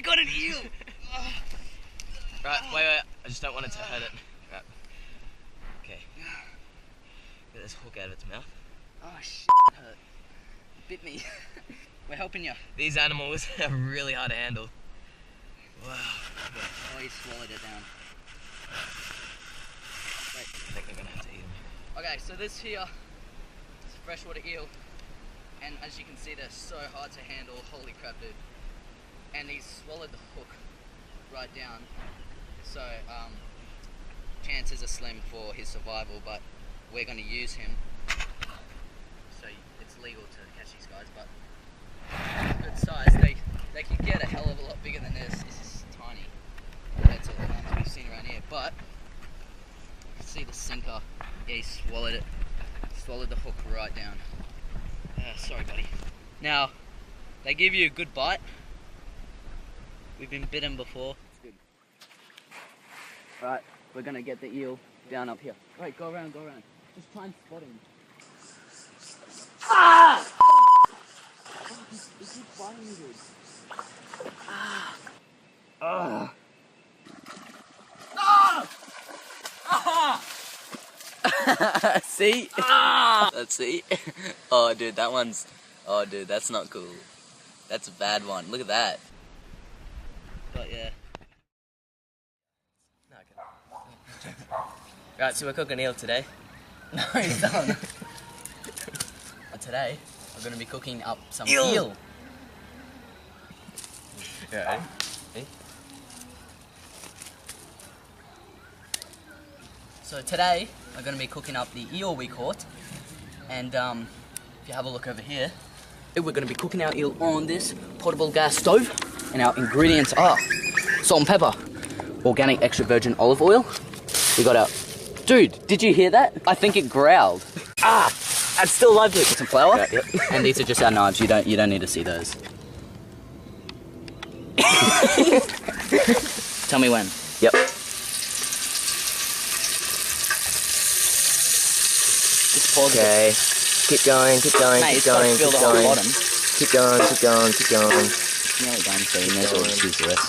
we got an eel! Right, wait, I just don't want it to hurt it. Right. Okay. Get this hook out of its mouth. Oh shit, it hurt. It bit me. We're helping you. These animals are really hard to handle. Wow. Okay. Oh, he swallowed it down. Wait. I think I'm gonna have to eat him. Okay, so this here is a freshwater eel. And as you can see, they're so hard to handle. Holy crap, dude. And he swallowed the hook right down. So, chances are slim for his survival, but we're going to use him. So it's legal to catch these guys, but good size. They can get a hell of a lot bigger than this. This is tiny compared to the one that we've seen around here. But you can see the sinker. Yeah, he swallowed it. Swallowed the hook right down. Sorry, buddy. Now, they give you a good bite. We've been bitten before. It's good. Right, we're gonna get the eel down up here. Right, go around, go around. Just try and spot him. Ah! Oh, he keeps biting me, dude. Ah! Ah! Ah! Ah! See? Ah! Let's see. Oh, dude, that one's... Oh, dude, that's not cool. That's a bad one. Look at that. But yeah. No, okay. Right, so we're cooking eel today. No, he's done. Today, we're going to be cooking up some eel. Yeah. Eh? So today, we're going to be cooking up the eel we caught. And if you have a look over here, we're going to be cooking our eel on this potable gas stove. And our ingredients are salt and pepper, organic extra virgin olive oil. We got our... Dude, did you hear that? I think it growled. Ah! I'd still love it. Some flour. Yeah, yep. And these are just our knives. You don't need to see those. Tell me when. Yep. Just pause Okay. it. Keep going, keep going, Mate, keep it's got to going, fill keep the whole going. bottom. Keep going, keep going, keep going. It's nearly done, so you may as well just use the rest.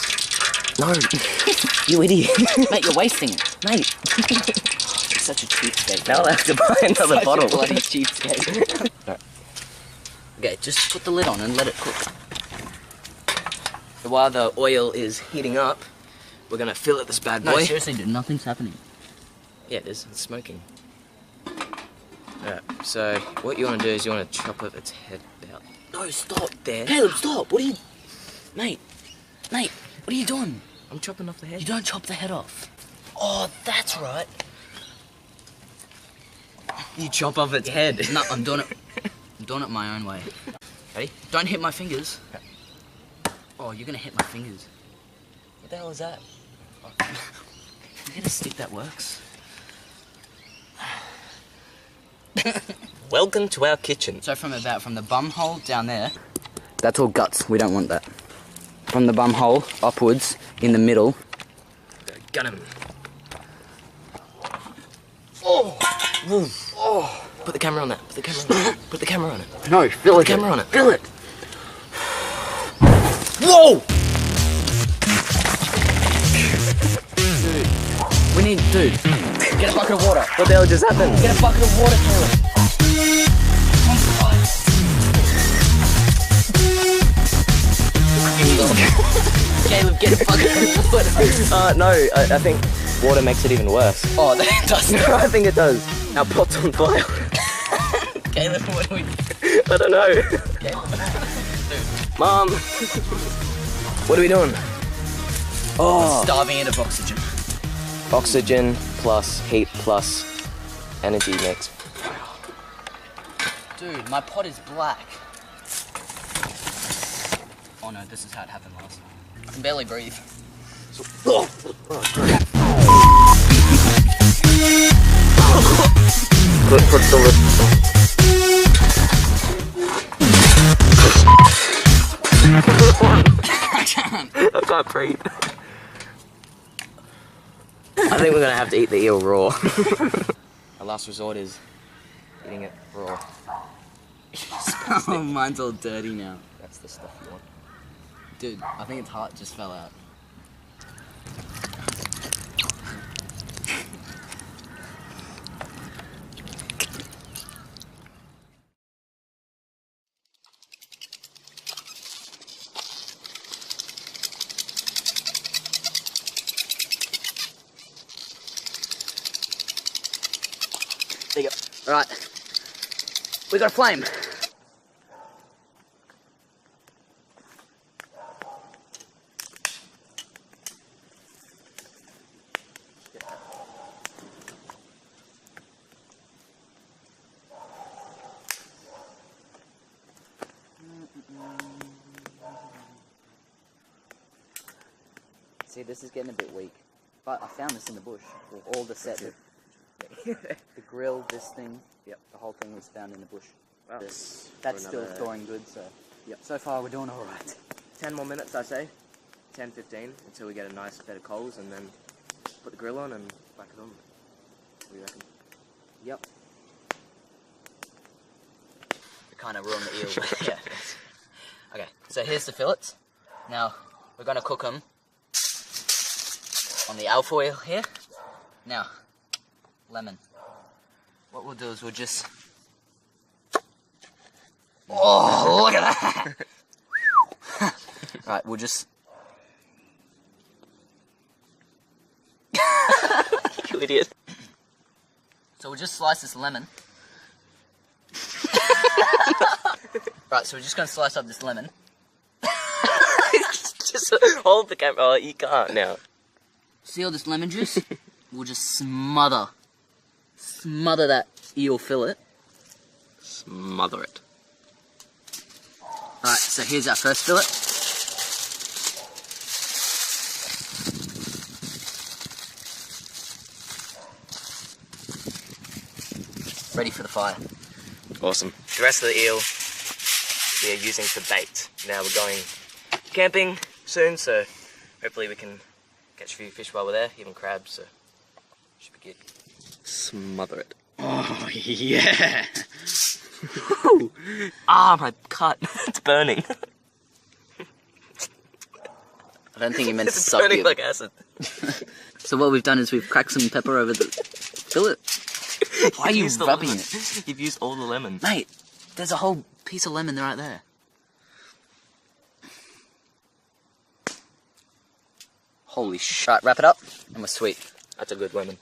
No, you idiot. Mate, you're wasting it. Mate. You're such a cheapskate. Now I have to buy another bottle. Such a bloody cheapskate. No. Okay, just put the lid on and let it cook. So while the oil is heating up, we're gonna fillet this bad boy. No, seriously, dude, nothing's happening. Yeah, it is. It's smoking. Alright, so what you want to do is you want to chop up its head out. No, stop. There. Caleb, stop. What are you... Mate, what are you doing? I'm chopping off the head. You don't chop the head off. Oh, that's right. You chop off its head. No, I'm doing it. I'm doing it my own way. Ready? Don't hit my fingers. Oh, you're gonna hit my fingers. What the hell is that? You get a stick that works. Welcome to our kitchen. So from the bum hole down there, that's all guts. We don't want that. From the bum hole upwards, in the middle. Got him. Oh! Oh! Put the camera on that. Put the camera on it. Put the camera on it. No, fill it. Put the camera on it. Fill it. Whoa! Dude, get a bucket of water. What the hell just happened? Get a bucket of water, Caleb. Caleb, get a bucket of water. No, I think water makes it even worse. Oh, that doesn't. I think it does. Our pot's on fire. Caleb, what do we do? I don't know. Caleb. Dude. Mom! What are we doing? Oh. Starving it of oxygen. Oxygen plus heat plus energy mix. Dude, my pot is black. Oh no, this is how it happened last time. I can barely breathe. Oh. Put the lid. I can't. I can't breathe. I think we're gonna have to eat the eel raw. Our last resort is eating it raw. Oh, mine's all dirty now. That's the stuff you want. Dude, I think its heart just fell out. There you go. Right. We got a flame. See, this is getting a bit weak. But I found this in the bush. All the set. The grill, this thing, yep, the whole thing was found in the bush. Wow. That's still thawing good, so yep. So far we're doing alright. 10 more minutes, I say. 10, 15, until we get a nice bed of coals, and then put the grill on and whack it on. What do you reckon? Yep. We kind of ruined the eel. Yeah. Okay, so here's the fillets. Now, we're going to cook them on the alfoil here. Now, lemon. What we'll do is we'll just... Oh, look at that! Right, we'll just... You idiot. So we'll just slice this lemon. Right, so we're just going to slice up this lemon. Just hold the camera. Oh, you can't now. See all this lemon juice? We'll just smother that eel fillet. Smother it. Alright, so here's our first fillet. Ready for the fire. Awesome. The rest of the eel we are using for bait. Now we're going camping soon, so hopefully we can catch a few fish while we're there, even crabs, so should be good. Smother it. Oh, yeah! Ah, my cut. It's burning. I don't think you meant to It's suck burning you. like acid. So what we've done is we've cracked some pepper over the fillet. Why are you rubbing it? You've used all the lemon. Mate, there's a whole piece of lemon right there. Holy shit. Right, wrap it up, and we're sweet. That's a good lemon.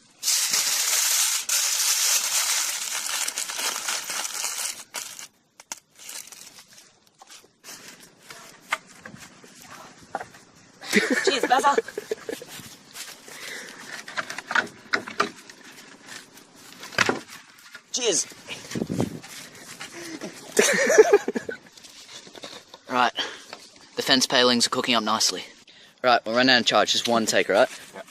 Cheers, Bazza! Cheers! Right, the fence palings are cooking up nicely. Right, we'll run out of charge. Just one take, right? Yep.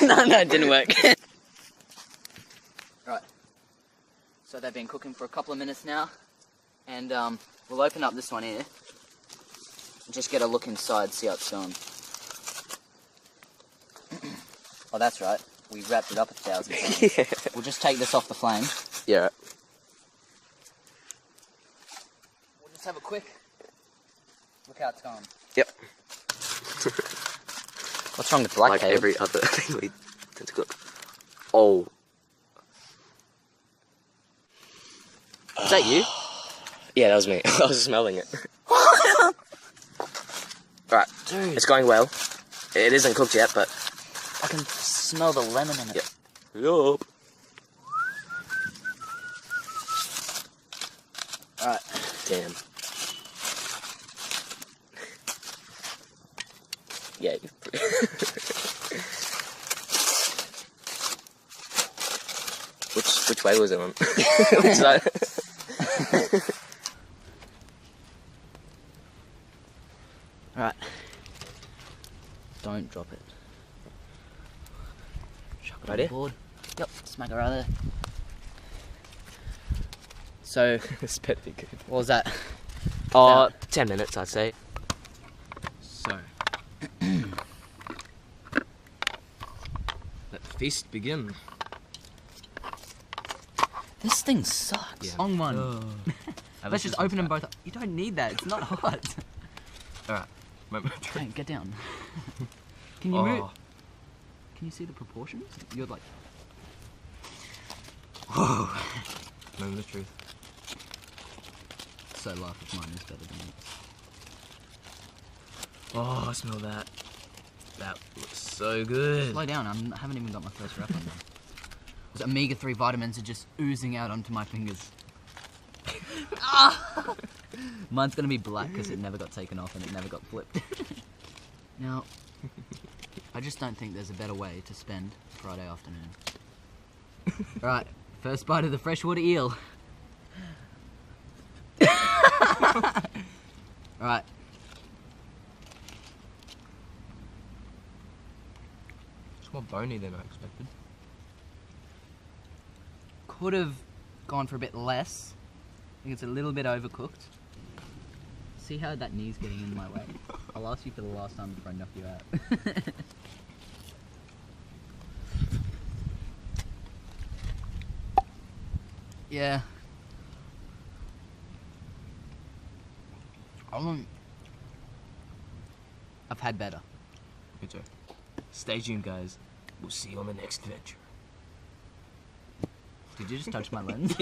No, it didn't work. Right, so they've been cooking for a couple of minutes now, and we'll open up this one here. Just get a look inside, see how it's going. Oh, that's right. We wrapped it up 1,000 times. Yeah. We'll just take this off the flame. Yeah. We'll just have a quick look how it's going. Yep. What's wrong with black like Caleb? every other thing we tend to cook. Oh. Is that you? Yeah, that was me. I was smelling it. Right, dude. It's going well. It isn't cooked yet, but I can smell the lemon in it. yep. Yup. Alright. Damn. Yeah. Which way was it on? Which side? Alright. Don't drop it. Chuck it Right on here? board. Yep, smack it right there. So, This better be good. what was that? Oh, 10 minutes, I'd say. So, let the feast begin. This thing sucks. Yeah. Long one. Let's just open them both up. You don't need that. It's not hot. Alright. Moment of Okay, truth. get down. Can you move? Can you see the proportions? You're like... Whoa. Moment of truth. So laugh if mine is better than yours. Oh, I smell that. That looks so good. Slow down, I haven't even got my first wrap on them. Those omega-3 vitamins are just oozing out onto my fingers. Ah! Mine's gonna be black because it never got taken off and it never got flipped. Now, I just don't think there's a better way to spend Friday afternoon. Right, first bite of the freshwater eel. Alright. It's more bony than I expected. Could have gone for a bit less. I think it's a little bit overcooked. See how that knee's getting in my way? I'll ask you for the last time before I knock you out. Yeah. I've had better. Good job. Stay tuned, guys. We'll see you on the next adventure. Did you just touch my lens?